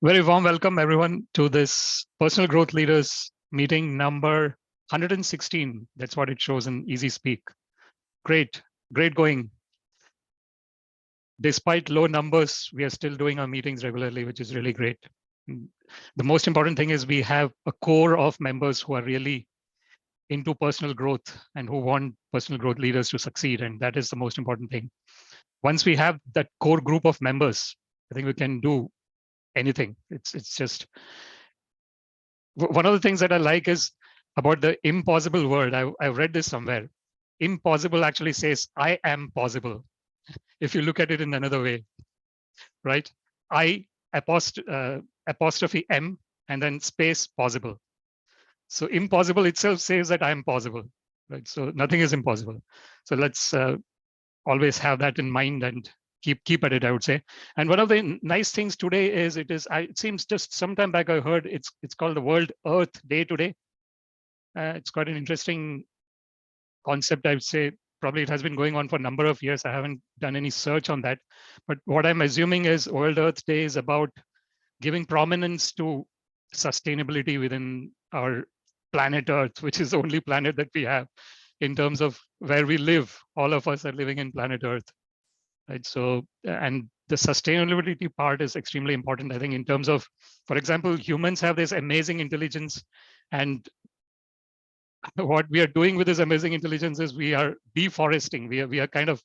Very warm welcome, everyone, to this Personal Growth Leaders meeting number 116. That's what it shows in Easy Speak. Great, great going. Despite low numbers, we are still doing our meetings regularly, which is really great. The most important thing is we have a core of members who are really into personal growth and who want personal growth leaders to succeed. And that is the most important thing. Once we have that core group of members, I think we can do anything. It's just one of the things that I like is about the impossible word. I read this somewhere. Impossible actually says, I am possible. If you look at it in another way, right? I apostrophe M and then space possible. So impossible itself says that I am possible, right? So nothing is impossible. So let's always have that in mind and keep at it, I would say. And one of the nice things today is it seems just sometime back I heard it's called the World Earth Day today. It's quite an interesting concept, I would say. Probably it has been going on for a number of years. I haven't done any search on that. But what I'm assuming is World Earth Day is about giving prominence to sustainability within our planet Earth, which is the only planet that we have in terms of where we live. All of us are living in planet Earth, right? So, and the sustainability part is extremely important, I think, in terms of, for example, humans have this amazing intelligence, and what we are doing with this amazing intelligence is we are deforesting. We are kind of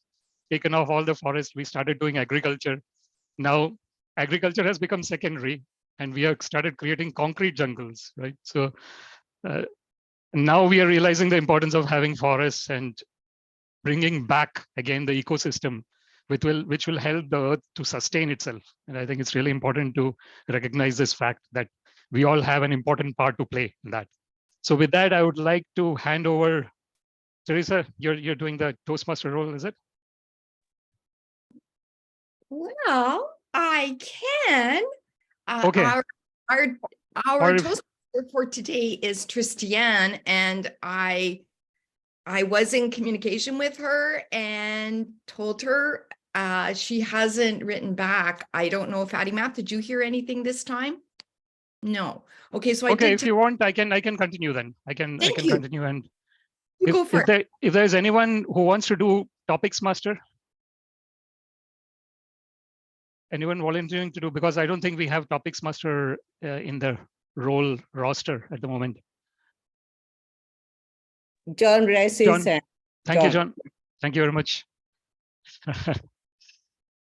taken off all the forest. We started doing agriculture. Now agriculture has become secondary, and we have started creating concrete jungles, right? So now we are realizing the importance of having forests and bringing back again the ecosystem, which will help the earth to sustain itself. And I think it's really important to recognize this fact that we all have an important part to play in that. So with that, I would like to hand over. Teresa, you're doing the Toastmaster role, is it? Well, I can. Okay. Our Toastmaster for today is Tristiane, and I was in communication with her and told her she hasn't written back. I don't know if Addie Math, did you hear anything this time? No. Okay, so if you want, I can continue then. I can continue. And you go for it. If there's anyone who wants to do Topics Master, anyone volunteering to do, because I don't think we have Topics Master in the role roster at the moment. John raised his hand. Thank you, John. Thank you very much.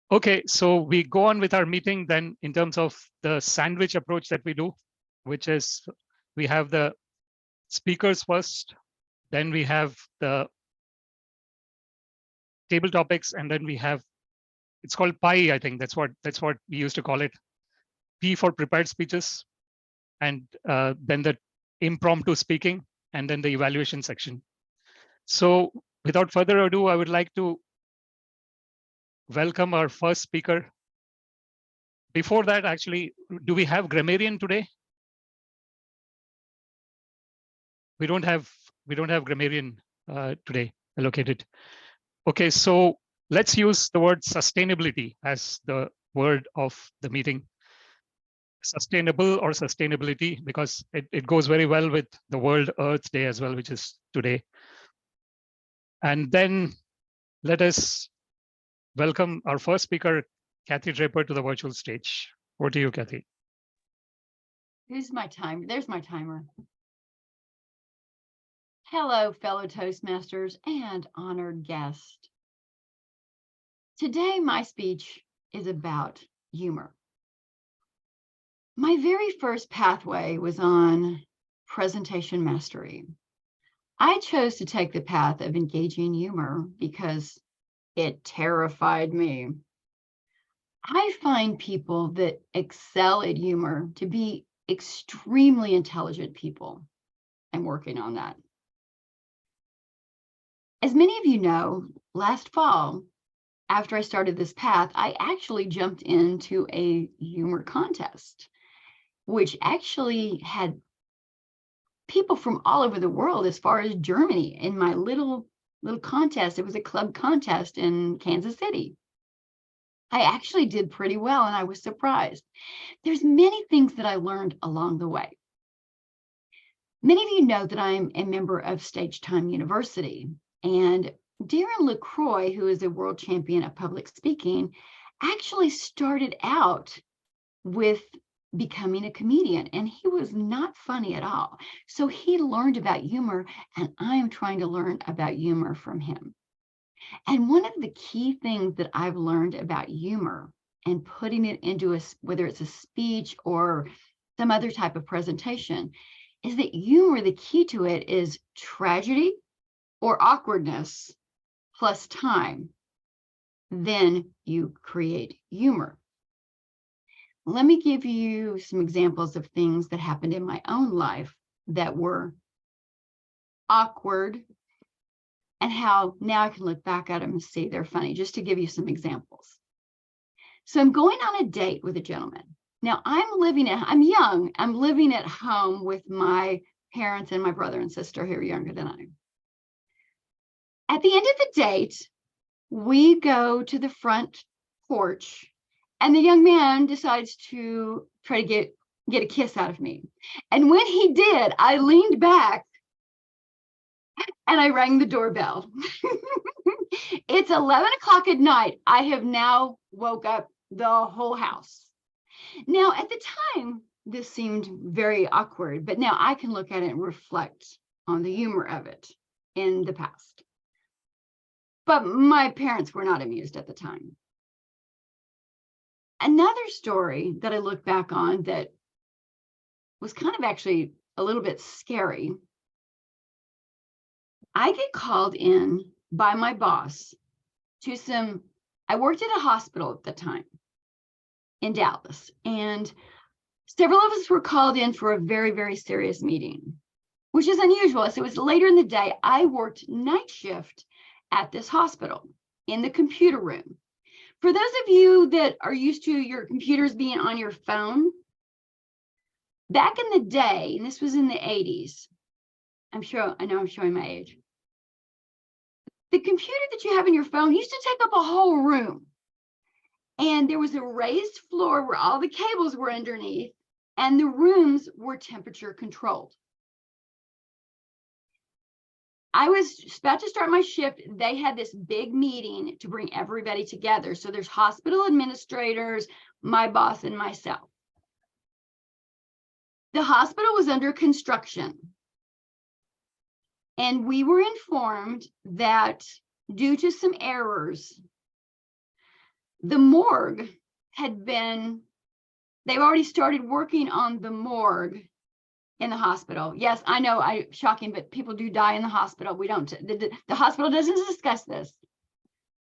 Okay, so we go on with our meeting then in terms of the sandwich approach that we do, which is we have the speakers first, then we have the table topics, and then we have, it's called PI, I think that's what we used to call it. P for prepared speeches, and then the impromptu speaking, and then the evaluation section. So without further ado, I would like to welcome our first speaker. Before that, actually, do we have grammarian today? We don't have grammarian today allocated. Okay, so let's use the word sustainability as the word of the meeting. Sustainable or sustainability, because it goes very well with the World Earth Day as well, which is today. And then let us welcome our first speaker, Kathy Draper, to the virtual stage. Over to you, Kathy. Here's my timer. There's my timer. Hello, fellow Toastmasters and honored guest. Today, my speech is about humor. My very first pathway was on presentation mastery. I chose to take the path of engaging humor because it terrified me. I find people that excel at humor to be extremely intelligent people. I'm working on that. As many of you know, last fall, after I started this path, I actually jumped into a humor contest, which actually had people from all over the world, as far as Germany, in my little contest. It was a club contest in Kansas City. I actually did pretty well, and I was surprised. There's many things that I learned along the way. Many of you know that I'm a member of Stage Time University, and Darren LaCroix, who is a world champion of public speaking, actually started out with becoming a comedian, and he was not funny at all. So he learned about humor, and I am trying to learn about humor from him. And one of the key things that I've learned about humor and putting it into whether it's a speech or some other type of presentation, is that humor, the key to it is tragedy or awkwardness plus time. Then you create humor. Let me give you some examples of things that happened in my own life that were awkward and how now I can look back at them and see they're funny, just to give you some examples. So I'm going on a date with a gentleman. Now I'm young, I'm living at home with my parents and my brother and sister who are younger than I. At the end of the date, we go to the front porch and the young man decides to try to get a kiss out of me. And when he did, I leaned back and I rang the doorbell. It's 11 o'clock at night. I have now woke up the whole house. Now, at the time, this seemed very awkward, but now I can look at it and reflect on the humor of it in the past. But my parents were not amused at the time. Another story that I look back on that was kind of actually a little bit scary. I get called in by my boss to I worked at a hospital at the time in Dallas, and several of us were called in for a very, very serious meeting, which is unusual. So it was later in the day. I worked night shift at this hospital in the computer room. For those of you that are used to your computers being on your phone, back in the day, and this was in the 80s, I know I'm showing my age. The computer that you have in your phone used to take up a whole room. And there was a raised floor where all the cables were underneath, and the rooms were temperature controlled. I was about to start my shift. They had this big meeting to bring everybody together. So there's hospital administrators, my boss, and myself. The hospital was under construction. And we were informed that due to some errors, the morgue they've already started working on the morgue in the hospital. Yes, I know, shocking, but people do die in the hospital. The hospital doesn't discuss this,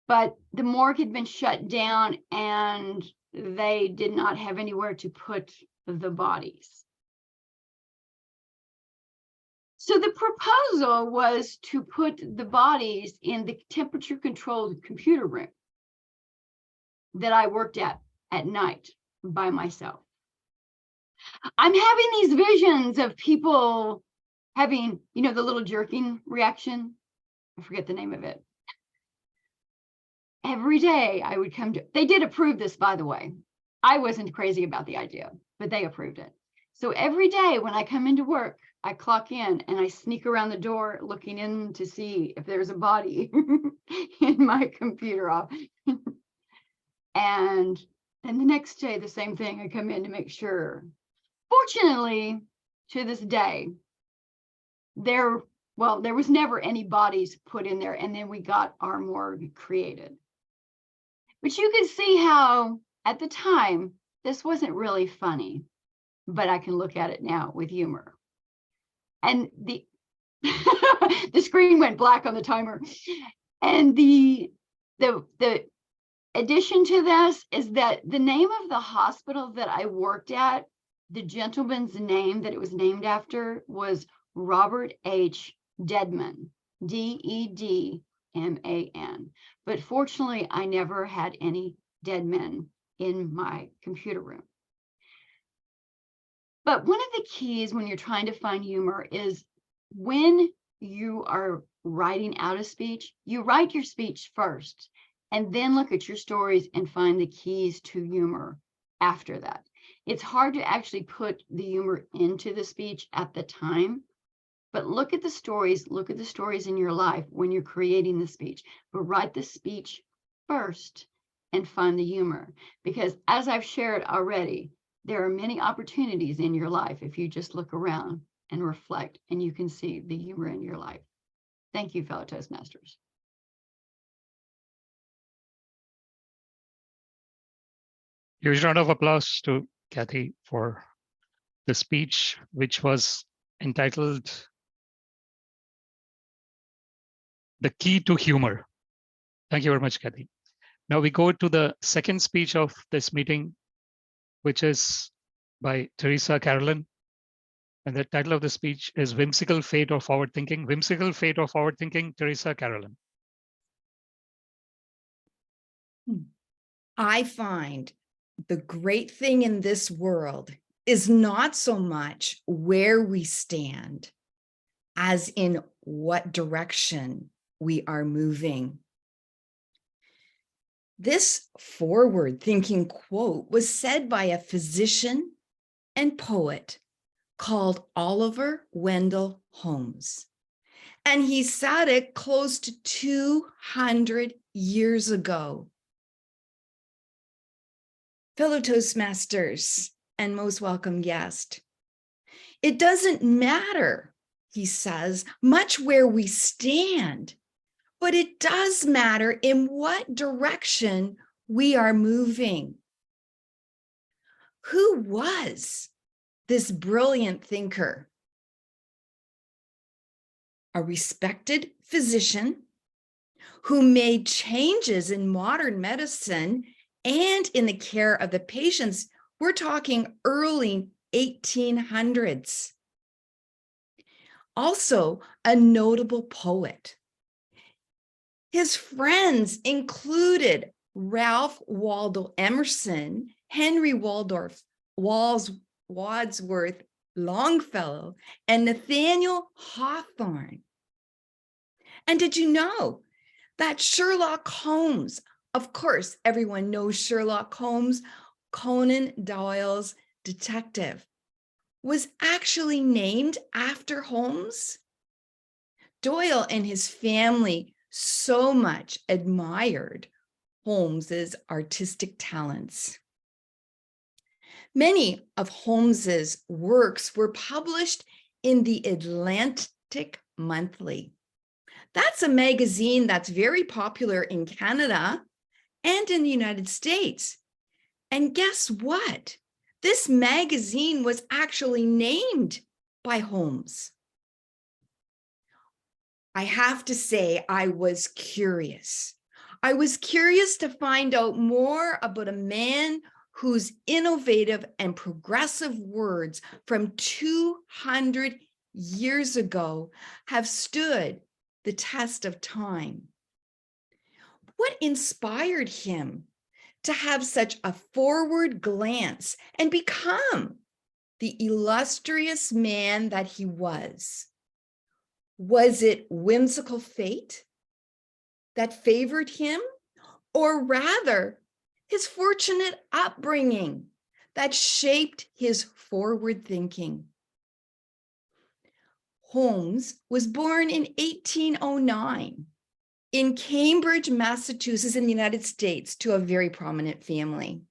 but the morgue had been shut down and they did not have anywhere to put the bodies. So the proposal was to put the bodies in the temperature controlled computer room that I worked at night by myself. I'm having these visions of people having, the little jerking reaction. I forget the name of it. Every day I would come to, they did approve this, by the way. I wasn't crazy about the idea, but they approved it. So every day when I come into work, I clock in and I sneak around the door looking in to see if there's a body in my computer off. And then the next day, the same thing, I come in to make sure. Fortunately, to this day, there was never any bodies put in there, and then we got our morgue created. But you can see how, at the time, this wasn't really funny, but I can look at it now with humor. And the screen went black on the timer. And the addition to this is that the name of the hospital that I worked at, the gentleman's name that it was named after was Robert H. Dedman, Dedman. But fortunately, I never had any dead men in my computer room. But one of the keys when you're trying to find humor is when you are writing out a speech, you write your speech first and then look at your stories and find the keys to humor after that. It's hard to actually put the humor into the speech at the time, but look at the stories in your life when you're creating the speech, but write the speech first and find the humor. Because as I've shared already, there are many opportunities in your life if you just look around and reflect, and you can see the humor in your life. Thank you, fellow Toastmasters. Huge round of applause to Kathy for the speech, which was entitled The Key to Humor. Thank you very much, Kathy. Now we go to the second speech of this meeting, which is by Teresa Carolyn. And the title of the speech is Whimsical Fate of Forward Thinking. Whimsical Fate of Forward Thinking, Teresa Carolyn. I find the great thing in this world is not so much where we stand as in what direction we are moving. This forward-thinking quote was said by a physician and poet called Oliver Wendell Holmes, and he said it close to 200 years ago. Fellow Toastmasters and most welcome guest, it doesn't matter, he says, much where we stand, but it does matter in what direction we are moving. Who was this brilliant thinker? A respected physician who made changes in modern medicine and in the care of the patients. We're talking early 1800s. Also, a notable poet. His friends included Ralph Waldo Emerson, Henry Wadsworth Longfellow, and Nathaniel Hawthorne. And did you know that Sherlock Holmes, of course, everyone knows Sherlock Holmes, Conan Doyle's detective, was actually named after Holmes? Doyle and his family so much admired Holmes's artistic talents. Many of Holmes's works were published in the Atlantic Monthly. That's a magazine that's very popular in Canada and in the United States. And guess what? This magazine was actually named by Holmes. I have to say, I was curious. I was curious to find out more about a man whose innovative and progressive words from 200 years ago have stood the test of time. What inspired him to have such a forward glance and become the illustrious man that he was? Was it whimsical fate that favored him, or rather his fortunate upbringing that shaped his forward thinking? Holmes was born in 1809 in Cambridge, Massachusetts, in the United States, to a very prominent family.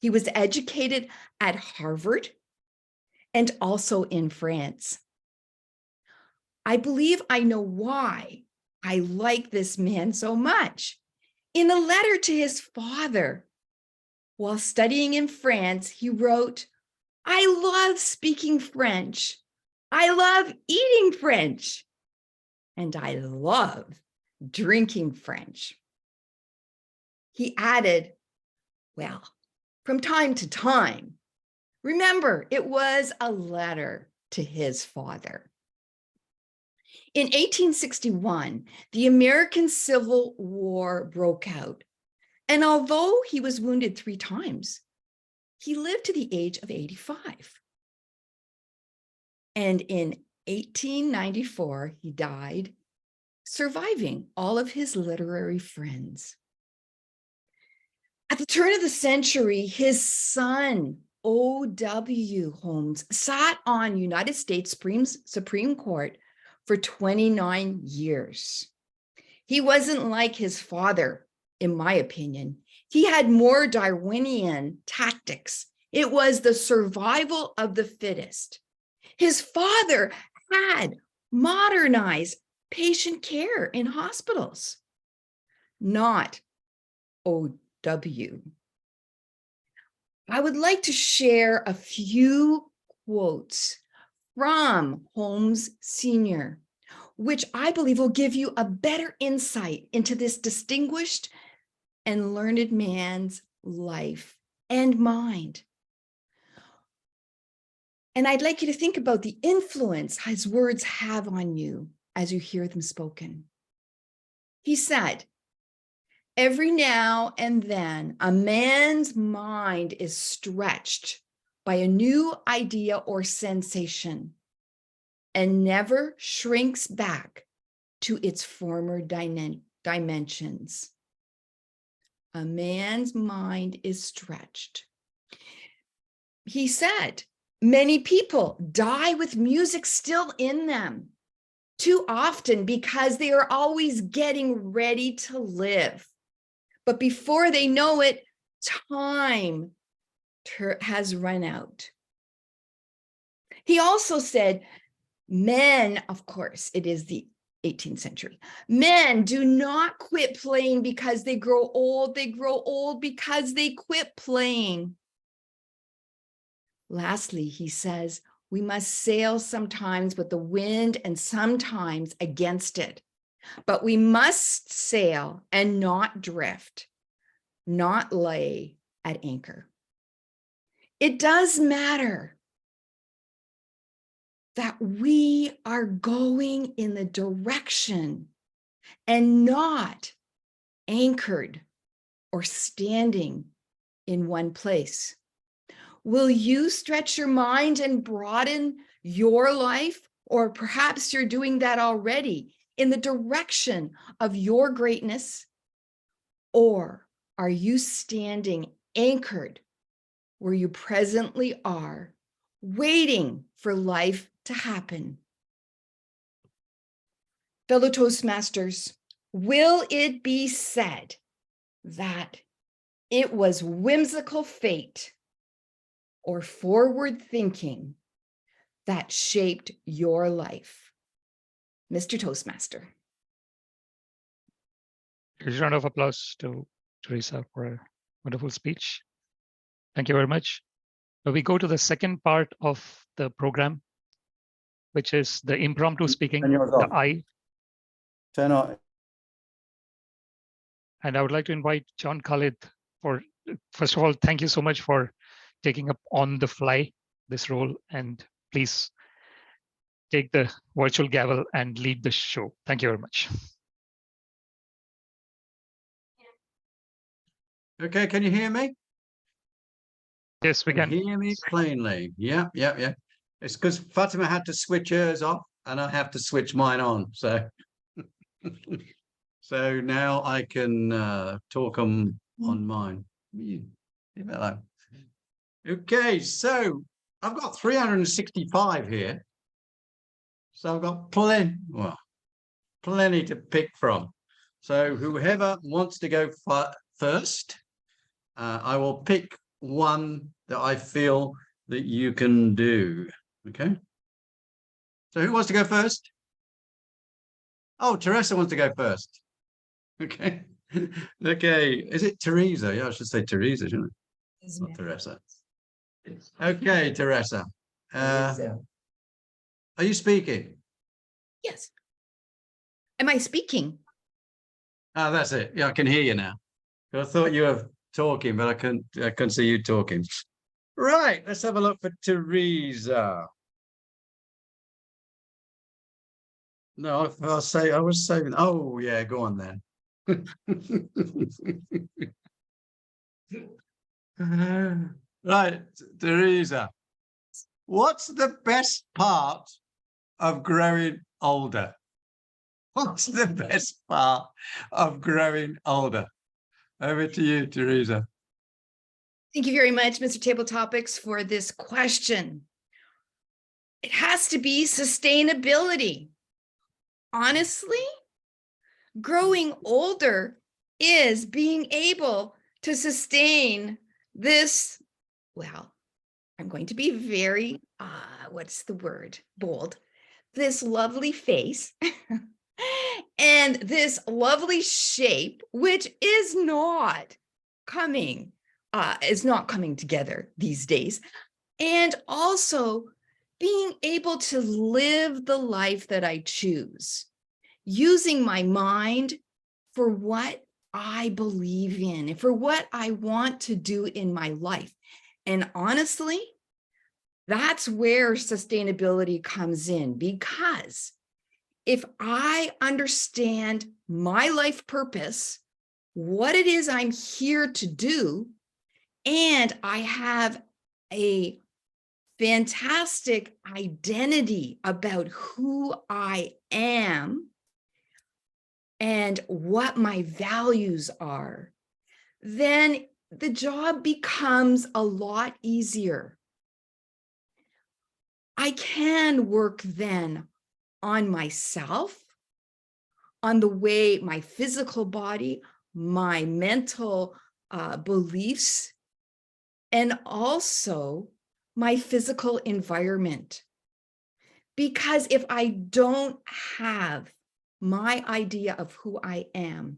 He was educated at Harvard and also in France. I believe I know why I like this man so much. In a letter to his father, while studying in France, he wrote, "I love speaking French. I love eating French. And I love drinking French." He added, well, from time to time. Remember, it was a letter to his father. In 1861, the American Civil War broke out. And although he was wounded 3 times, he lived to the age of 85. And in 1894, he died, surviving all of his literary friends. At the turn of the century, his son, O.W. Holmes, sat on United States Supreme Court for 29 years. He wasn't like his father, in my opinion. He had more Darwinian tactics. It was the survival of the fittest. His father had modernized patient care in hospitals, not O.W. I would like to share a few quotes from Holmes Sr., which I believe will give you a better insight into this distinguished and learned man's life and mind. And I'd like you to think about the influence his words have on you as you hear them spoken. He said, "Every now and then, a man's mind is stretched by a new idea or sensation and never shrinks back to its former dimensions." A man's mind is stretched. He said, many people die with music still in them, too often because they are always getting ready to live. But before they know it, time has run out. He also said, men, of course, it is the 18th century. Men do not quit playing because they grow old. They grow old because they quit playing. Lastly, he says, we must sail sometimes with the wind and sometimes against it. But we must sail and not drift, not lay at anchor. It does matter that we are going in the direction and not anchored or standing in one place. Will you stretch your mind and broaden your life? Or perhaps you're doing that already in the direction of your greatness? Or are you standing anchored where you presently are, waiting for life to happen? Fellow Toastmasters, will it be said that it was whimsical fate or forward thinking that shaped your life? Mr. Toastmaster. A round of applause to Teresa for a wonderful speech. Thank you very much. Now we go to the second part of the program, which is the impromptu speaking, the I. Turn on. And I would like to invite John Khalid for, first of all, thank you so much for taking up on the fly this role, and please take the virtual gavel and lead the show. Thank you very much. Okay, can you hear me? Yes, we can. Hear me plainly. Yeah. It's because Fatima had to switch hers off and I have to switch mine on. So, so now I can talk on mine. Okay, so I've got 365 here. So I've got plenty to pick from. So whoever wants to go first, I will pick one that I feel that you can do. Okay. So who wants to go first? Oh, Teresa wants to go first. Okay. Okay. Is it Teresa? Yeah, I should say Teresa, shouldn't it? Not Teresa. Okay, Teresa. Are you speaking? Yes. Am I speaking? Ah, that's it. Yeah, I can hear you now. I thought you were talking, but I couldn't see you talking. Right, let's have a look for Teresa. No, I was saving. Oh, yeah, go on then. Right, Teresa. What's the best part of growing older? What's the best part of growing older? Over to you, Teresa. Thank you very much, Mr. Table Topics, for this question. It has to be sustainability. Honestly, growing older is being able to sustain this, well, I'm going to be very, what's the word? Bold. This lovely face and this lovely shape, which is not coming together these days. And also being able to live the life that I choose, using my mind for what I believe in, and for what I want to do in my life. And honestly, that's where sustainability comes in, because if I understand my life purpose, what it is I'm here to do, and I have a fantastic identity about who I am and what my values are, then the job becomes a lot easier. I can work then on myself, on the way my physical body, my mental beliefs, and also my physical environment. Because if I don't have my idea of who I am,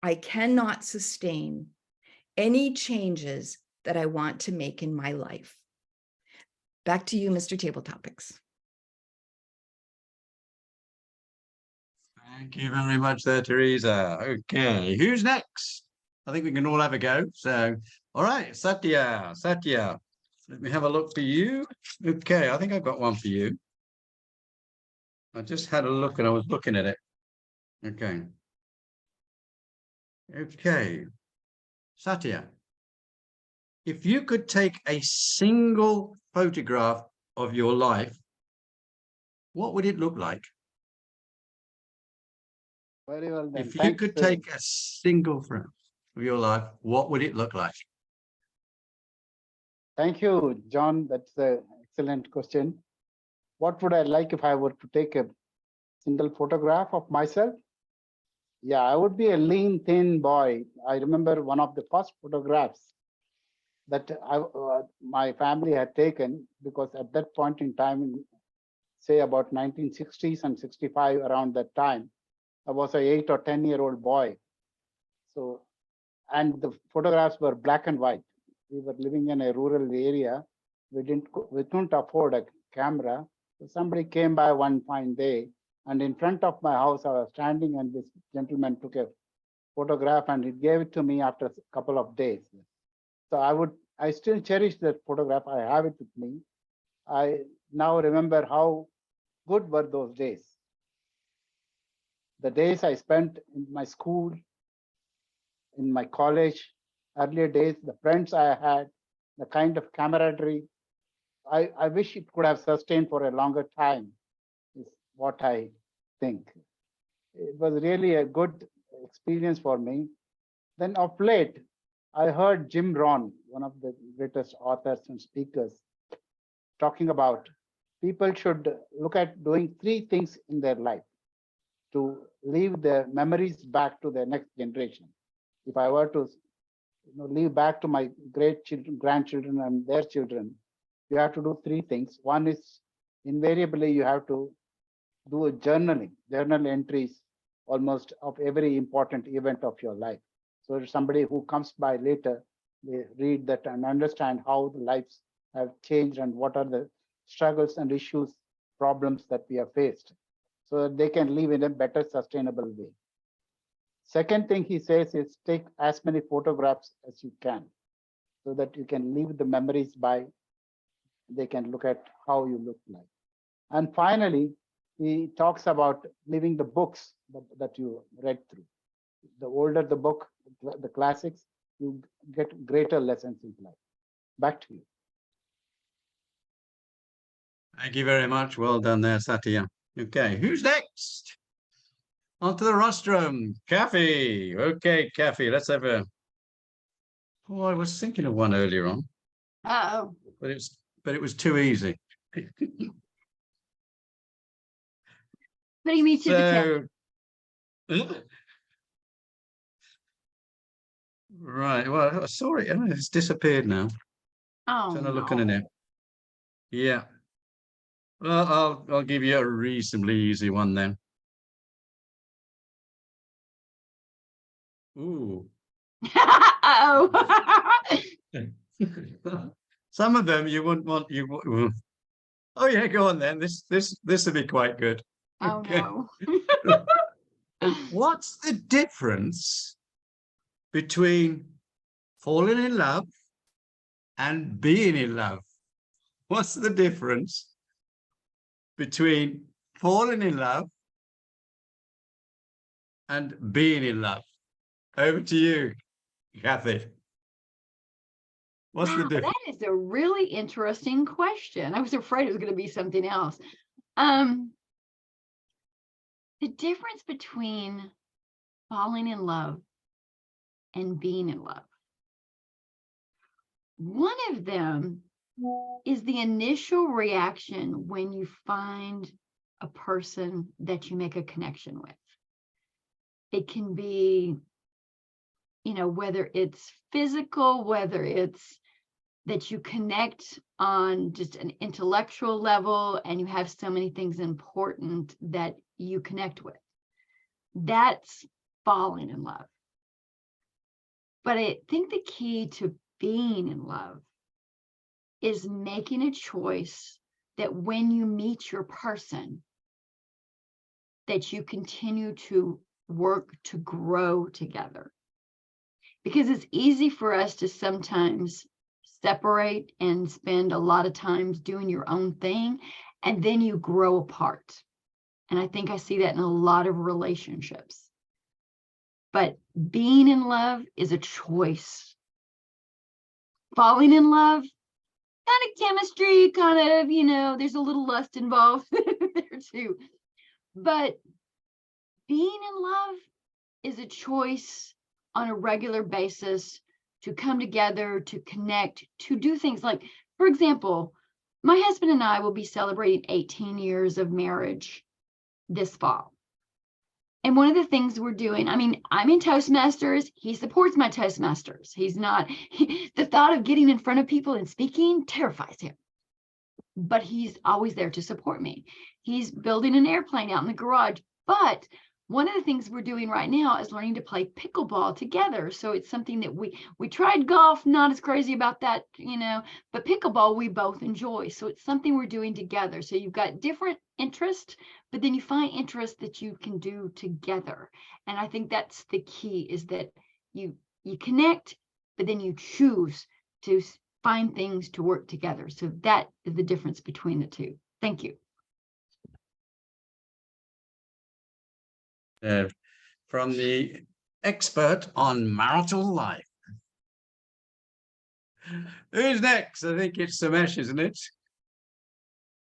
I cannot sustain any changes that I want to make in my life. Back to you, Mr. Table Topics. Thank you very much there, Teresa. Okay, who's next? I think we can all have a go. So, all right, Satya, let me have a look for you. Okay, I think I've got one for you. I just had a look and I was looking at it. Okay. Okay. Satya, if you could take a single photograph of your life, what would it look like? Very well then. If you Thanks, could take a single frame of your life, what would it look like? Thank you, John. That's an excellent question. What would I like if I were to take a single photograph of myself? Yeah, I would be a lean, thin boy. I remember one of the first photographs that my family had taken, because at that point in time, say about 1960s and 65, around that time, I was an 8 or 10-year-old boy. So, and the photographs were black and white. We were living in a rural area. We couldn't afford a camera. So somebody came by one fine day, and in front of my house, I was standing, and this gentleman took a photograph and he gave it to me after a couple of days. So I still cherish that photograph. I have it with me. I now remember how good were those days. The days I spent in my school, in my college, earlier days, the friends I had, the kind of camaraderie, I wish it could have sustained for a longer time, is what I think. It was really a good experience for me. Then of late, I heard Jim Rohn, one of the greatest authors and speakers, talking about people should look at doing 3 things in their life to leave their memories back to their next generation. If I were to leave back to my grandchildren and their children, you have to do 3 things. One is, invariably, you have to do a journal entries almost of every important event of your life. So somebody who comes by later, they read that and understand how the lives have changed and what are the struggles and issues, problems that we have faced, so that they can live in a better, sustainable way. Second thing he says is take as many photographs as you can, so that you can leave the memories by, they can look at how you look like. And finally, he talks about leaving the books that you read through. The older the book, the classics, you get greater lessons in life. Back to you. Thank you very much. Well done there, Satya. Okay, who's next? On to the rostrum, Kathy. Okay, Kathy, let's have a Oh, I was thinking of one earlier on, Uh-oh. but it was too easy. Putting me to the test. So, right. Well, I saw it. Oh, it's disappeared now. Oh, Trying to look in no. it. Yeah. Well, I'll give you a reasonably easy one then. Ooh. Uh-oh. Some of them you wouldn't want. Oh yeah, go on then. This will be quite good. Oh, Okay. no. What's the difference between falling in love and being in love? What's the difference between falling in love and being in love? Over to you, Kathy. What's the Wow, difference? that is a really interesting question. I was afraid it was going to be something else. The difference between falling in love and being in love. One of them is the initial reaction when you find a person that you make a connection with. It can be, whether it's physical, whether it's that you connect on just an intellectual level and you have so many things important that you connect with. That's falling in love. But I think the key to being in love is making a choice that when you meet your person, that you continue to work to grow together. Because it's easy for us to sometimes separate and spend a lot of times doing your own thing, and then you grow apart. And I think I see that in a lot of relationships. But being in love is a choice. Falling in love, kind of chemistry, kind of, there's a little lust involved there too. But being in love is a choice on a regular basis to come together, to connect, to do things like, for example, my husband and I will be celebrating 18 years of marriage this fall. And one of the things we're doing, I'm in Toastmasters. He supports my Toastmasters. He's not, the thought of getting in front of people and speaking terrifies him. But he's always there to support me. He's building an airplane out in the garage. But one of the things we're doing right now is learning to play pickleball together. So it's something that we tried golf, not as crazy about that, but pickleball we both enjoy. So it's something we're doing together. So you've got different interests, but then you find interests that you can do together. And I think that's the key, is that you connect, but then you choose to find things to work together. So that is the difference between the two. Thank you. From the expert on marital life. Who's next? I think it's Samesh, isn't it?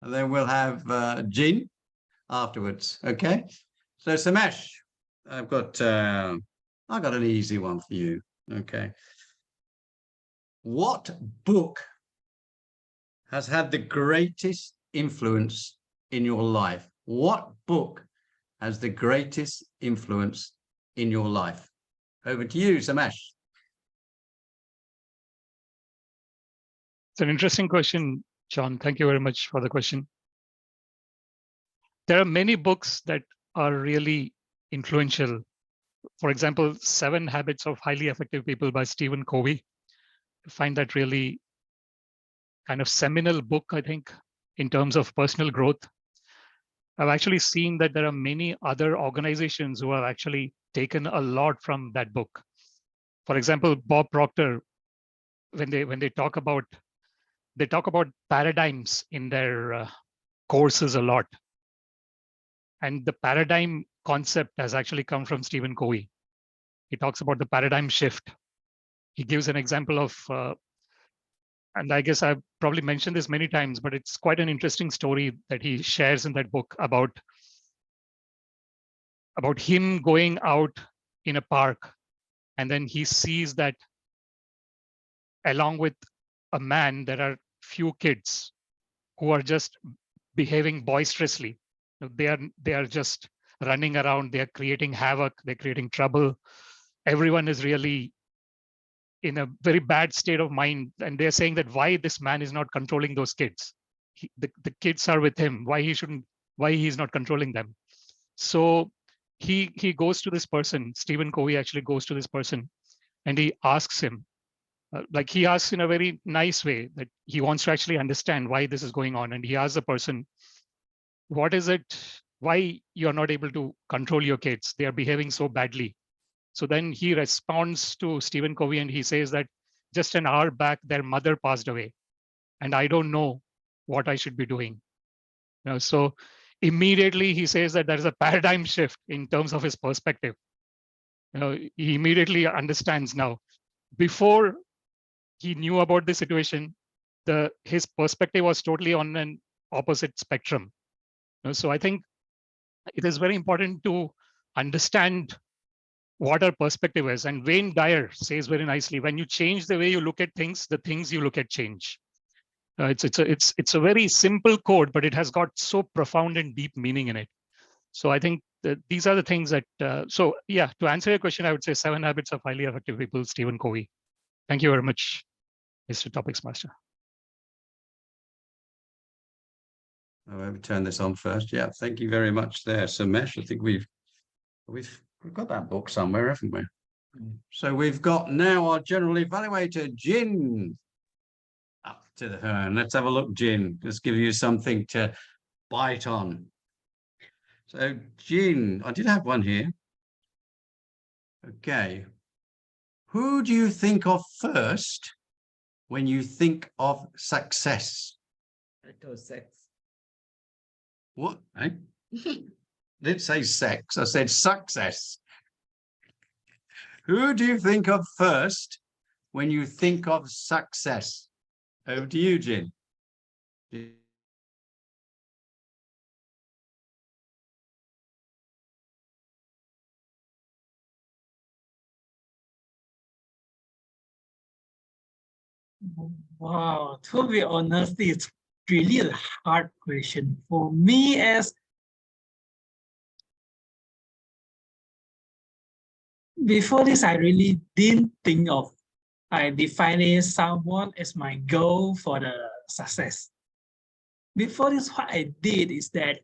And then we'll have Jean afterwards. Okay. So Samesh, I've got an easy one for you. Okay. What book has had the greatest influence in your life? What book has the greatest influence in your life? Over to you, Samesh. It's an interesting question, John. Thank you very much for the question. There are many books that are really influential. For example, 7 Habits of Highly Effective People by Stephen Covey. I find that really kind of seminal book, I think, in terms of personal growth. I've actually seen that there are many other organizations who have actually taken a lot from that book. For example, Bob Proctor, when they talk about paradigms in their courses a lot. And the paradigm concept has actually come from Stephen Covey. He talks about the paradigm shift. He gives an example of, and I guess I've probably mentioned this many times, but it's quite an interesting story that he shares in that book about him going out in a park, and then he sees that along with a man, there are few kids who are just behaving boisterously. They are just running around, they are creating havoc, they're creating trouble. Everyone is really in a very bad state of mind, and they're saying that why this man is not controlling those kids. The kids are with him, why he's not controlling them. So he goes to this person, Stephen Covey actually goes to this person, and he asks him, like he asks in a very nice way, that he wants to actually understand why this is going on. And he asks the person, what is it, why you're not able to control your kids? They are behaving so badly. So then he responds to Stephen Covey and he says that just an hour back, their mother passed away and I don't know what I should be doing. So immediately he says that there is a paradigm shift in terms of his perspective. He immediately understands now. Before he knew about the situation, his perspective was totally on an opposite spectrum. So I think it is very important to understand what our perspective is. And Wayne Dyer says very nicely, when you change the way you look at things, the things you look at change. It's a very simple code, but it has got so profound and deep meaning in it. So I think that these are the things that, so yeah, to answer your question, I would say 7 Habits of Highly Effective People, Stephen Covey. Thank you very much, Mr. Topics Master. I'll turn this on first. Yeah, thank you very much there, Samesh. I think we've got that book somewhere, haven't we? So we've got now our general evaluator, Jin, up to the turn. Let's have a look, Jin. Let's give you something to bite on. So, Jin, I did have one here. Okay. Who do you think of first when you think of success? Sex. What? I didn't say sex, I said success. Who do you think of first when you think of success? Over to you, Jin. Wow, to be honest, it's really a hard question for me. As before this, I really didn't think of defining someone as my goal for the success. Before this, what I did is that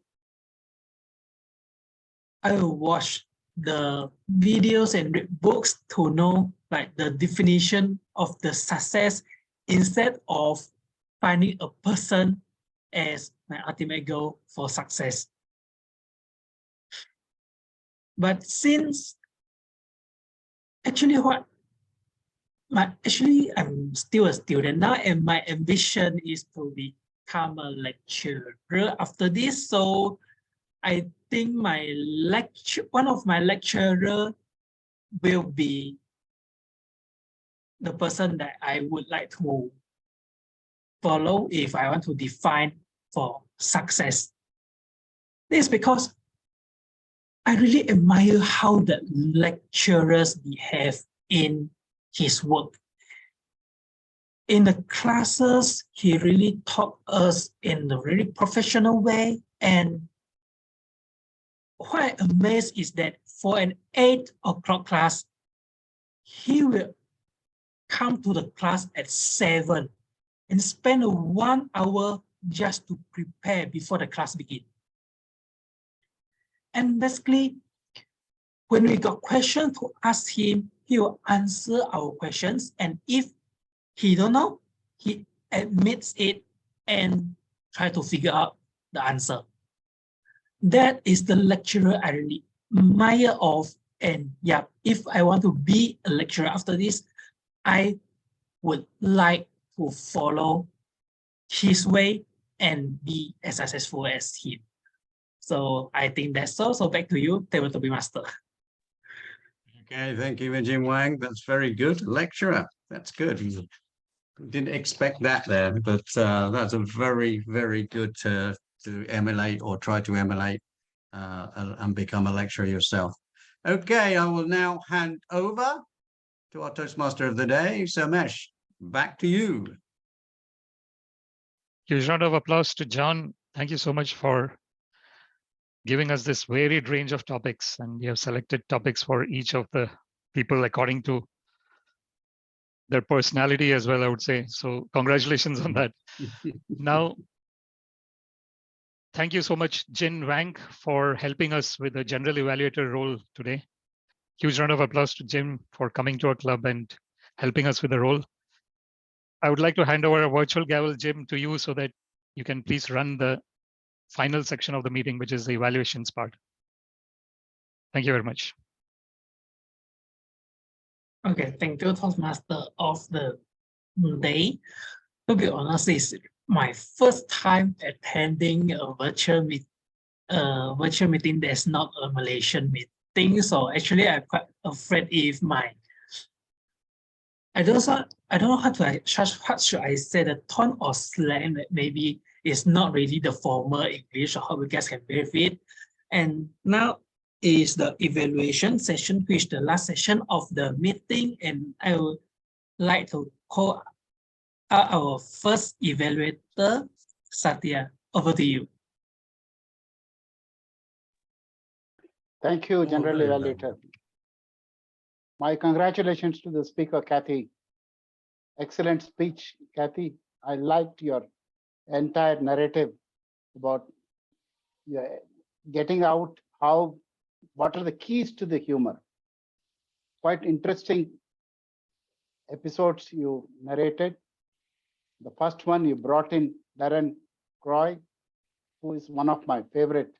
I will watch the videos and read books to know like the definition of the success instead of finding a person as my ultimate goal for success. But since actually I'm still a student now, and my ambition is to become a lecturer after this. So I think one of my lecturer will be the person that I would like to follow if I want to define for success. This is because I really admire how the lecturers behave in his work. In the classes, he really taught us in a really professional way. And what I'm amazed is that for an 8 o'clock class, he will come to the class at 7 and spend 1 hour just to prepare before the class begins. And basically, when we got questions to ask him, he will answer our questions. And if he don't know, he admits it and try to figure out the answer. That is the lecturer I really admire of. And yeah, if I want to be a lecturer after this, I would like to follow his way and be as successful as him. So I think that's all. So back to you, Topic Master. Okay, thank you, Jin Wang. That's very good. Lecturer, that's good. Didn't expect that there, but that's a very, very good to emulate or try to emulate and become a lecturer yourself. Okay, I will now hand over to our Toastmaster of the day, Samesh. back to you. Huge round of applause to John. Thank you so much for giving us this varied range of topics, and you have selected topics for each of the people according to their personality as well, I would say. So congratulations on that. Now, thank you so much, Jin Wang, for helping us with the general evaluator role today. Huge round of applause to Jim for coming to our club and helping us with the role. I would like to hand over a virtual gavel, Jim, to you so that you can please run the final section of the meeting, which is the evaluations part. Thank you very much. Okay, thank you, Toastmaster of the day. To be honest, it's my first time attending a virtual meeting that's not a Malaysian meeting. So actually, I'm quite afraid if I don't know how should I say, the tone or slang that maybe is not really the formal English or how you guys can bear it. And now is the evaluation session, which the last session of the meeting, and I would like to call out our first evaluator, Satya. Over to you. Thank you, General very well. Evaluator. My congratulations to the speaker, Kathy. Excellent speech, Kathy. I liked your entire narrative about getting out what are the keys to the humor. Quite interesting episodes you narrated. The first one, you brought in Darren Croy, who is one of my favorite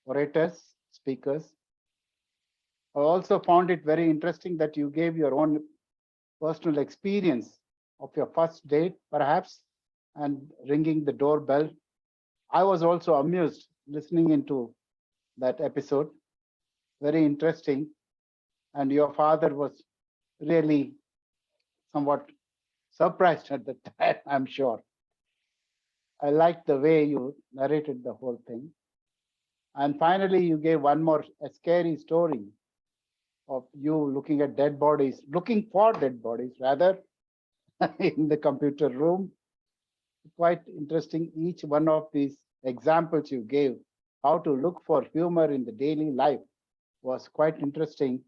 orators, speakers. I also found it very interesting that you gave your own personal experience of your first date, perhaps, and ringing the doorbell. I was also amused listening into that episode. Very interesting. And your father was really somewhat surprised at the time, I'm sure. I liked the way you narrated the whole thing. And finally, you gave one more a scary story of you looking at dead bodies, looking for dead bodies rather, in the computer room. Quite interesting. Each one of these examples you gave, how to look for humor in the daily life, was quite interesting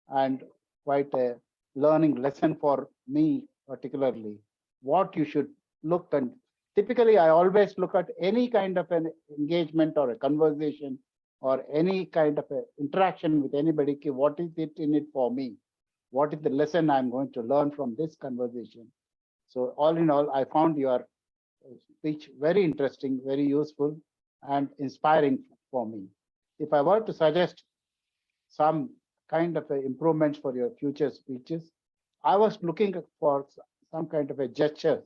and quite a learning lesson for me, particularly. What you should look, and typically I always look at any kind of an engagement or a conversation or any kind of a interaction with anybody. What is it in it for me? What is the lesson I'm going to learn from this conversation? So all in all, I found your speech very interesting, very useful, and inspiring for me. If I were to suggest some kind of improvements for your future speeches, I was looking for some kind of a gestures,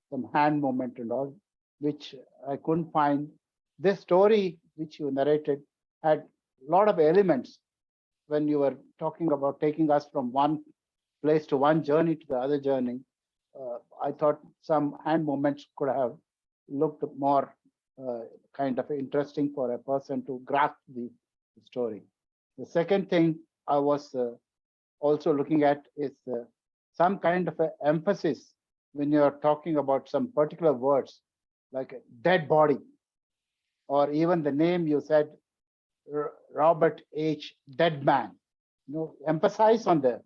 some hand movement and all, which I couldn't find. This story which you narrated had a lot of elements when you were talking about taking us from one place to one journey to the other journey. I thought some hand movements could have looked more kind of interesting for a person to grasp the story. The second thing I was also looking at is some kind of an emphasis when you're talking about some particular words, like a dead body, or even the name you said, Robert H. Deadman. Emphasize on the,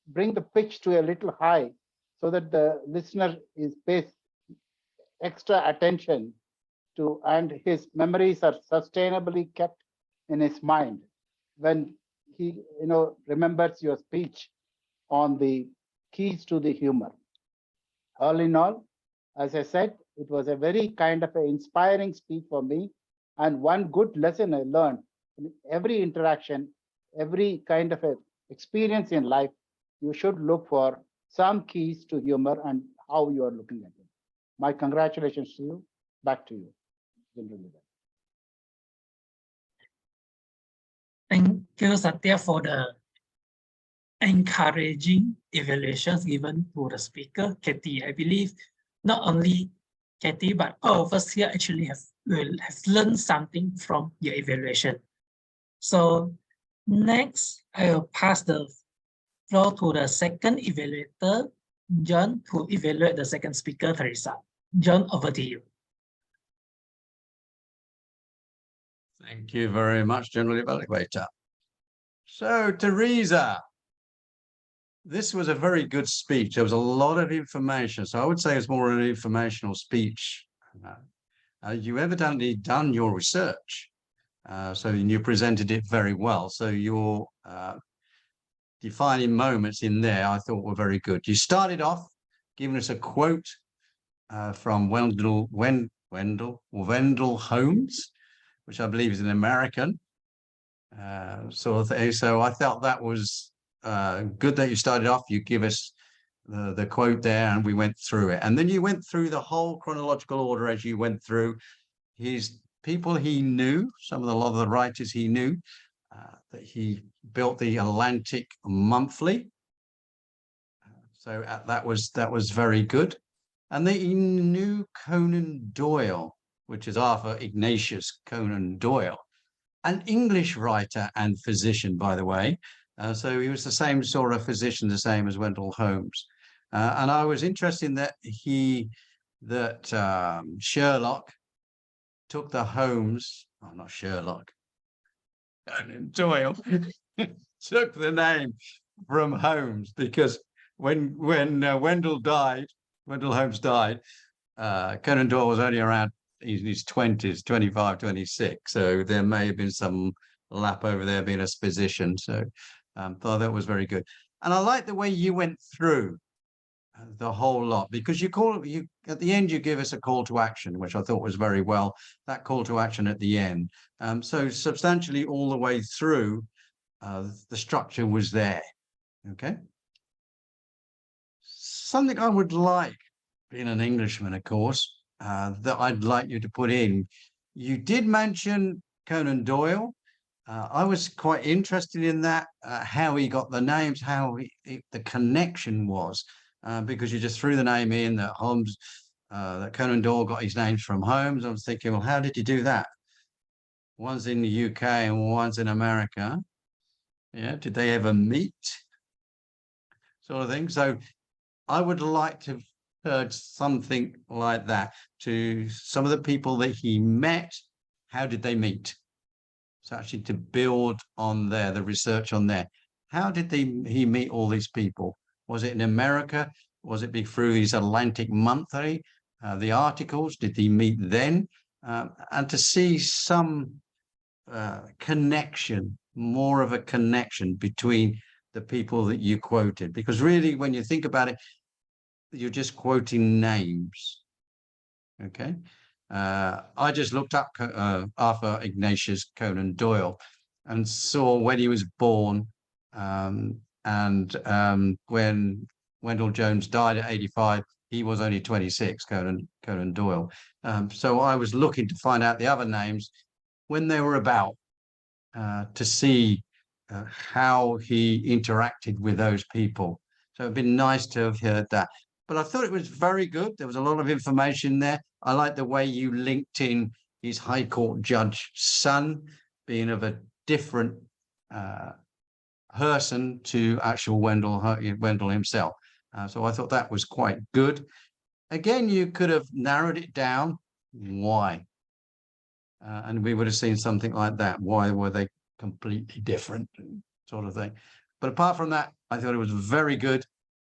bring the pitch to a little high so that the listener pays extra attention to, and his memories are sustainably kept in his mind when he remembers your speech on the keys to the humor. All in all, as I said, it was a very kind of an inspiring speech for me, and one good lesson I learned in every interaction, every kind of a experience in life, you should look for some keys to humor and how you are looking at it. My congratulations to you. Back to you, General Leader. Thank you, Satya, for the encouraging evaluations given to the speaker, Katie. I believe not only Katie, but all of us here actually will have learned something from your evaluation. So next, I will pass the floor to the second evaluator, John to evaluate the second speaker, Teresa. John, over to you. Thank you very much, General Evaluator. So, Teresa, this was a very good speech. There was a lot of information. So I would say it's more an informational speech. You evidently done your research. So you presented it very well. So your defining moments in there, I thought were very good. You started off giving us a quote from Wendell Holmes, which I believe is an American sort of thing. So I felt that was good that you started off. You give us the quote there, and we went through it. And then you went through the whole chronological order as you went through his people he knew, a lot of the writers he knew, that he built the Atlantic Monthly. So that was very good. And then he knew Conan Doyle, which is Arthur Ignatius Conan Doyle, an English writer and physician, by the way. So he was the same sort of physician, the same as Wendell Holmes. And I was interested in that Sherlock took the Holmes, not Sherlock, Conan Doyle took the name from Holmes, because when Wendell Holmes died, Conan Doyle was only around in his 20s, 25, 26. So there may have been some lap over there being a physician. So thought that was very good. And I like the way you went through the whole lot, because you at the end, you give us a call to action, which I thought was very well, that call to action at the end. So substantially all the way through, the structure was there. Okay. Something I would like, being an Englishman, of course, that I'd like you to put in. You did mention Conan Doyle. I was quite interested in that, how he got the names, how the connection was, because you just threw the name in that Holmes, that Conan Doyle got his names from Holmes. I was thinking, well, how did you do that? One's in the UK and one's in America. Yeah, did they ever meet? Sort of thing. So I would like to have heard something like that to some of the people that he met. How did they meet? So actually to build on there, the research on there. How did he meet all these people? Was it in America? Was it through his Atlantic Monthly? The articles, did he meet then? And to see some connection, more of a connection between the people that you quoted. Because really, when you think about it, you're just quoting names. Okay. I just looked up Arthur Ignatius Conan Doyle and saw when he was born, and when Wendell Jones died at 85, he was only 26, Conan Doyle. So I was looking to find out the other names when they were about, to see how he interacted with those people. So it'd been nice to have heard that. But I thought it was very good. There was a lot of information there. I like the way you linked in his High Court judge son being of a different person to actual Wendell himself. So I thought that was quite good. Again, you could have narrowed it down. Why? And we would have seen something like that. Why were they completely different, sort of thing? But apart from that, I thought it was very good.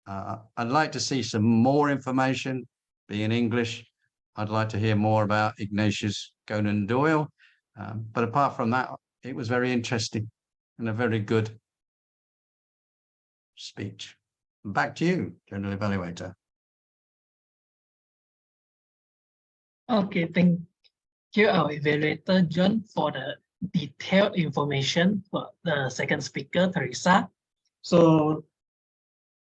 I'd like to see some more information, being English. I'd like to hear more about Ignatius Conan Doyle. But apart from that, it was very interesting and a very good speech. Back to you, General Evaluator. Okay, thank you, our evaluator, John, for the detailed information for the second speaker, Teresa. So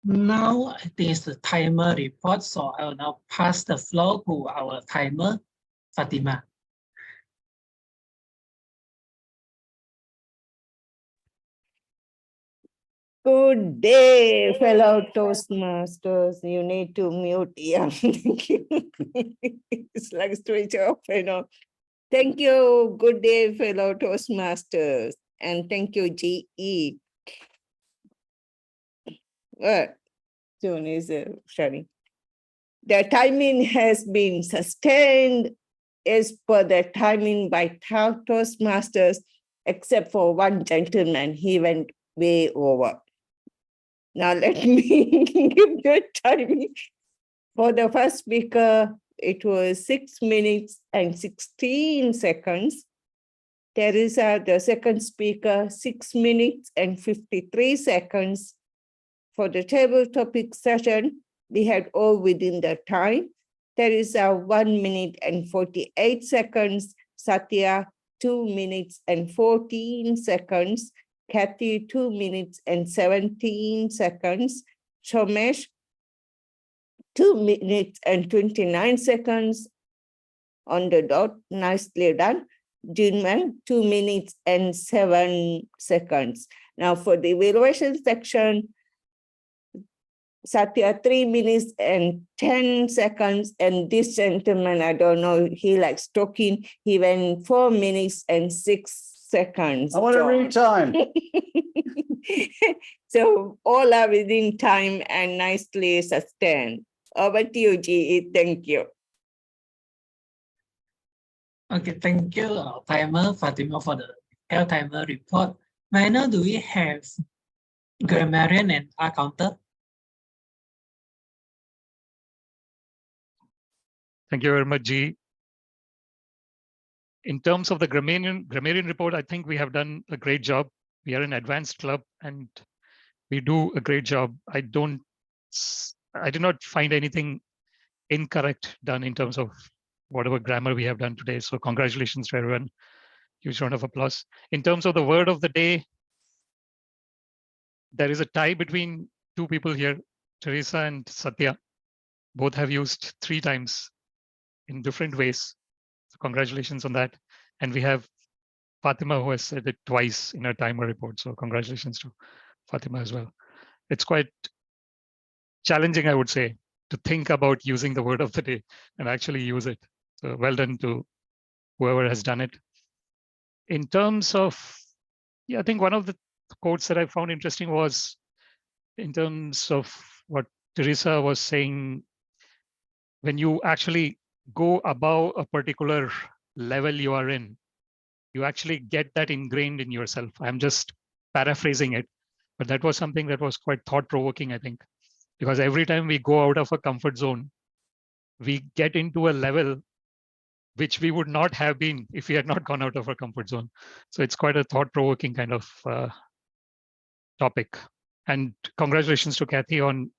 now I think it's the timer report. So I will now pass the floor to our timer, Fatima. Good day, fellow Toastmasters. You need to mute. Yeah, thank you. It's like switch off, Thank you. Good day, fellow Toastmasters. And thank you, GE. soon is sharing. The timing has been sustained as per the timing by Toastmasters, except for one gentleman. He went way over. Now let me give the timing. For the first speaker, it was 6 minutes and 16 seconds. Teresa, the second speaker, 6 minutes and 53 seconds. For the table topic session, we had all within the time. Teresa, 1 minute and 48 seconds. Satya, 2 minutes and 14 seconds. Kathy, 2 minutes and 17 seconds. Somesh, 2 minutes and 29 seconds. On the dot, nicely done. Jinman, 2 minutes and 7 seconds. Now for the evaluation section, Satya, 3 minutes and 10 seconds. And this gentleman, I don't know, he likes talking. He went 4 minutes and 6 seconds. I want to read time. So all are within time and nicely sustained. Over to you, GE. Thank you. Okay, thank you, timer Fatima, for the L timer report. May I know, do we have grammarian and accountant? Thank you very much, G. In terms of the grammarian report, I think we have done a great job. We are an advanced club and we do a great job. I did not find anything incorrect done in terms of whatever grammar we have done today. So congratulations to everyone. Huge round of applause. In terms of the word of the day, there is a tie between two people here, Teresa and Satya. Both have used 3 times in different ways. So congratulations on that. And we have Fatima, who has said it twice in her timer report. So congratulations to Fatima as well. It's quite challenging, I would say, to think about using the word of the day and actually use it. So well done to whoever has done it. In terms of, yeah, I think one of the quotes that I found interesting was in terms of what Teresa was saying, when you actually go above a particular level you are in, you actually get that ingrained in yourself. I'm just paraphrasing it, but that was something that was quite thought-provoking, I think, because every time we go out of a comfort zone, we get into a level which we would not have been if we had not gone out of our comfort zone. So it's quite a thought-provoking kind of topic. And congratulations to Kathy on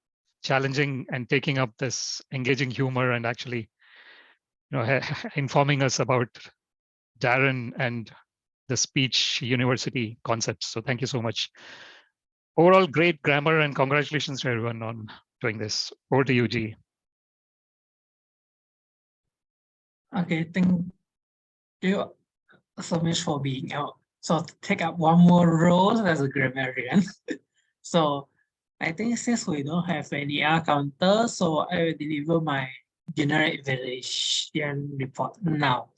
challenging and taking up this engaging humor and actually, informing us about Darren and the speech university concepts. So thank you so much. Overall, great grammar and congratulations to everyone on doing this. Over to you, G. Okay, thank you so much for being out. So take up one more role as a grammarian. So I think since we don't have any counter, so I will deliver my general evaluation report now.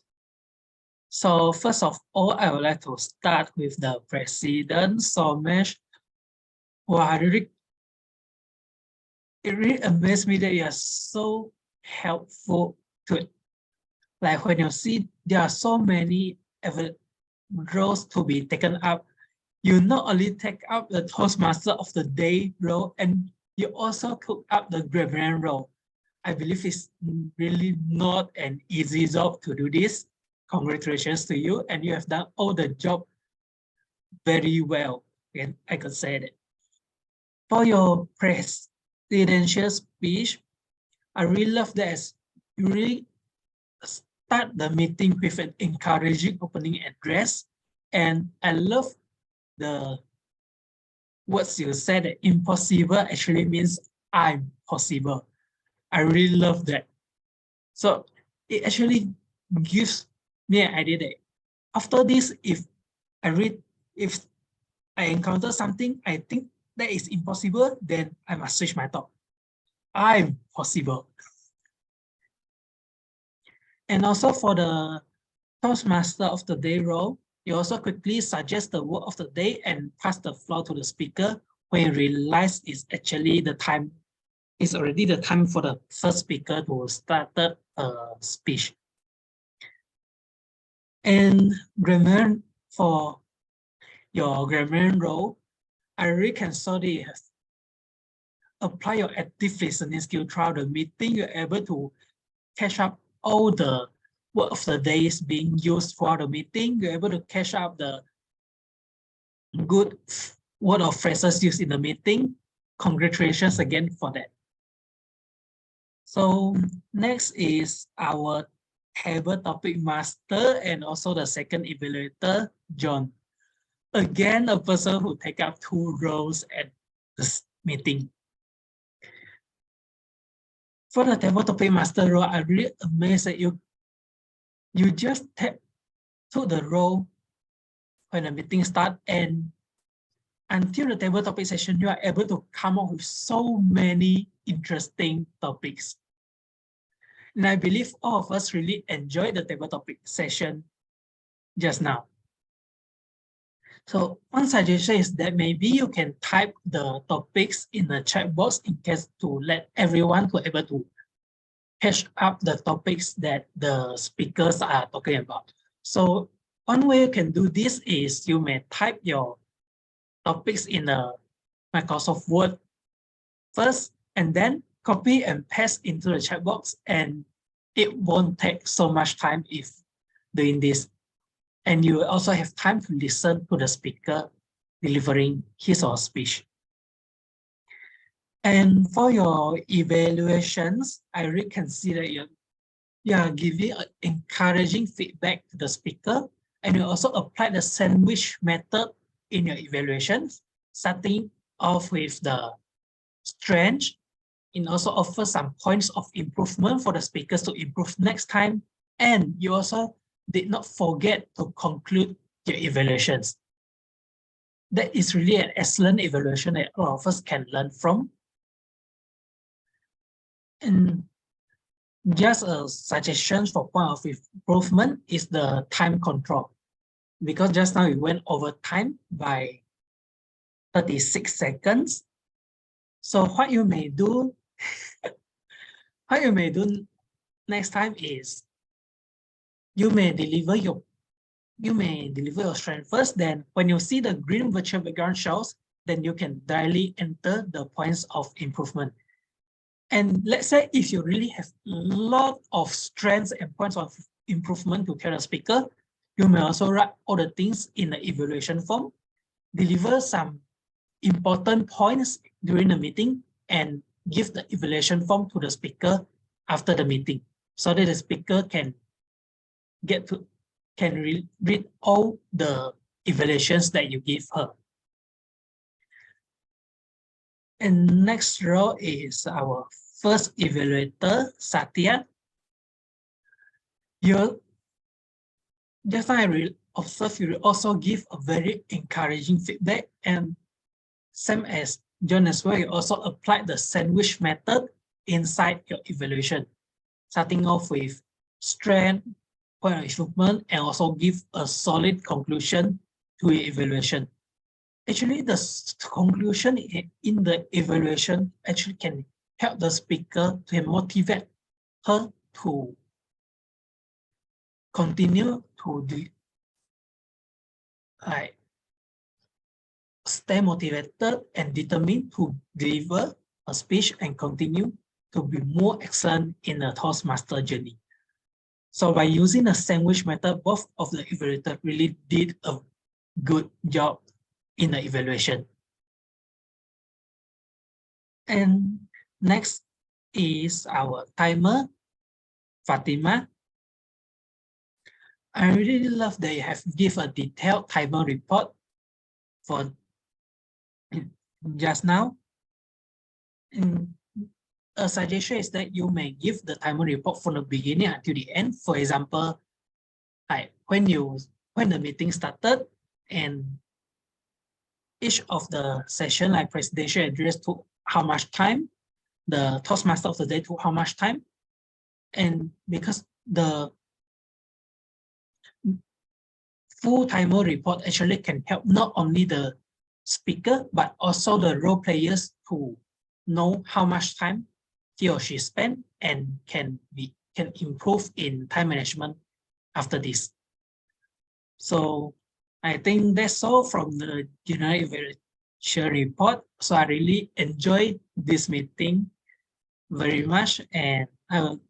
So first of all, I would like to start with the president, Somesh. Wow, it really amazed me that you are so helpful to it. Like when you see there are so many roles to be taken up, you not only take up the Toastmaster of the Day role, and you also took up the grammarian role. I believe it's really not an easy job to do this. Congratulations to you, and you have done all the job very well, and I could say that. For your presidential speech, I really love that you really start the meeting with an encouraging opening address, and I love the words you said that impossible actually means I'm possible. I really love that. So it actually gives me an idea that after this, if I encounter something I think that is impossible, then I must switch my thought. I'm possible. And also for the Toastmaster of the Day role, you also quickly suggest the word of the day and pass the floor to the speaker when you realize it's actually the time it's already the time for the first speaker to start the speech. And grammar, for your grammar role, I really can sorry apply your active listening skill throughout the meeting. You're able to catch up all the word of the days being used for the meeting. You're able to catch up the good word or phrases used in the meeting. Congratulations again for that. So next is our table topic master and also the second evaluator, John. Again, a person who take up 2 roles at this meeting. For the table topic master role, I'm really amazed that you just took the role when the meeting starts, and until the table topic session, you are able to come up with so many interesting topics. And I believe all of us really enjoyed the table topic session just now. So one suggestion is that maybe you can type the topics in the chat box in case to let everyone to able to catch up the topics that the speakers are talking about. So one way you can do this is you may type your topics in the Microsoft Word first, and then copy and paste into the chat box, and it won't take so much time if doing this. And you will also have time to listen to the speaker delivering his or her speech. And for your evaluations, I really consider you are giving encouraging feedback to the speaker, and you also apply the sandwich method in your evaluations, starting off with the strength, and also offer some points of improvement for the speakers to improve next time. And you also did not forget to conclude your evaluations. That is really an excellent evaluation that all of us can learn from. And just a suggestion for point of improvement is the time control. Because just now we went over time by 36 seconds. So what you may do, next time is you may deliver your strength first. Then when you see the green virtual background shows, then you can directly enter the points of improvement. And let's say if you really have a lot of strengths and points of improvement to tell the speaker, you may also write all the things in the evaluation form, deliver some important points during the meeting, and give the evaluation form to the speaker after the meeting, so that the speaker can read all the evaluations that you give her. And next row is our first evaluator, Satya. Just now I observe you also give a very encouraging feedback, and same as John as well, you also applied the sandwich method inside your evaluation, starting off with strength, point of improvement, and also give a solid conclusion to your evaluation. Actually, the conclusion in the evaluation actually can help the speaker to motivate her to continue to stay motivated and determined to deliver a speech and continue to be more excellent in the Toastmaster journey. So by using the sandwich method, both of the evaluators really did a good job in the evaluation. And next is our timer, Fatima. I really love that you have give a detailed timer report for just now. And a suggestion is that you may give the timer report from the beginning until the end. For example, like when the meeting started and each of the session, like presidential address, took how much time, the Toastmaster of the day took how much time. And because the full timer report actually can help not only the speaker, but also the role players to know how much time he or she spent and can improve in time management after this. So I think that's all from the general evaluation report. So I really enjoyed this meeting very much, and I will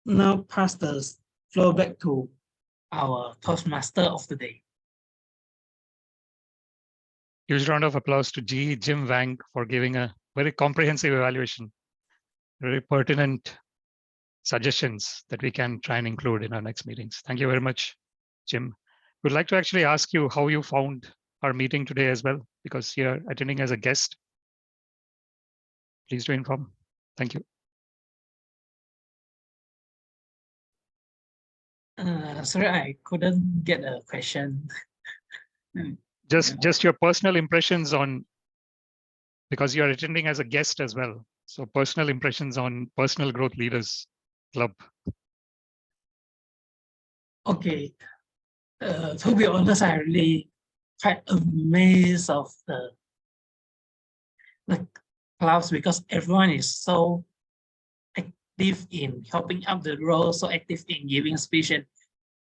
now pass the floor back to our Toastmaster of the day. Huge round of applause to Jim Wang for giving a very comprehensive evaluation, very pertinent suggestions that we can try and include in our next meetings. Thank you very much, Jim. We'd like to actually ask you how you found our meeting today as well, because you're attending as a guest. Please do inform. Thank you. Sorry, I couldn't get a question. Just your personal impressions on, because you're attending as a guest as well. So personal impressions on Personal Growth Leaders Club. Okay. To be honest, I really quite amazed of the clubs, because everyone is so active in helping up the role, so active in giving speech. And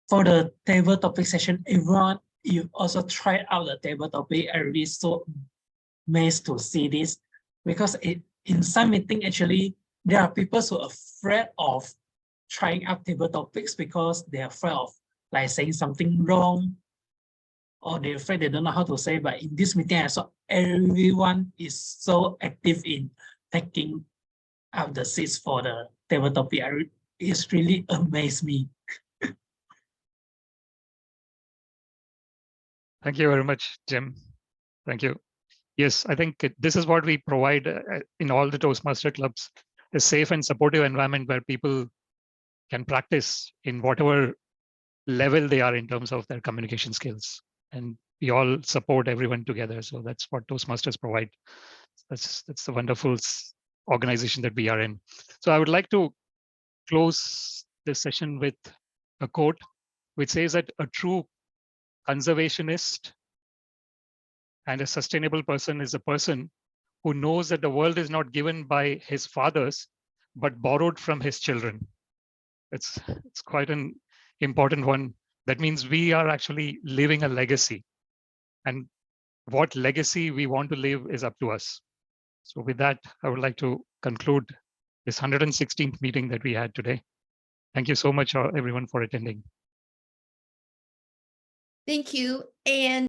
for the table topic session, everyone, you also tried out the table topic. I really so amazed to see this, because in some meeting, actually, there are people who are afraid of trying out table topics because they're afraid of like saying something wrong, or they're afraid they don't know how to say. But in this meeting, I saw everyone is so active in taking out the seats for the table topic. It's really amazed me. Thank you very much, Jim. Thank you. Yes, I think this is what we provide in all the Toastmaster clubs, a safe and supportive environment where people can practice in whatever level they are in terms of their communication skills. And we all support everyone together. So that's what Toastmasters provide. That's the wonderful organization that we are in. So I would like to close this session with a quote which says that a true conservationist and a sustainable person is a person who knows that the world is not given by his fathers, but borrowed from his children. It's quite an important one. That means we are actually living a legacy, and what legacy we want to live is up to us. So with that, I would like to conclude this 116th meeting that we had today. Thank you so much, everyone, for attending. Thank you. And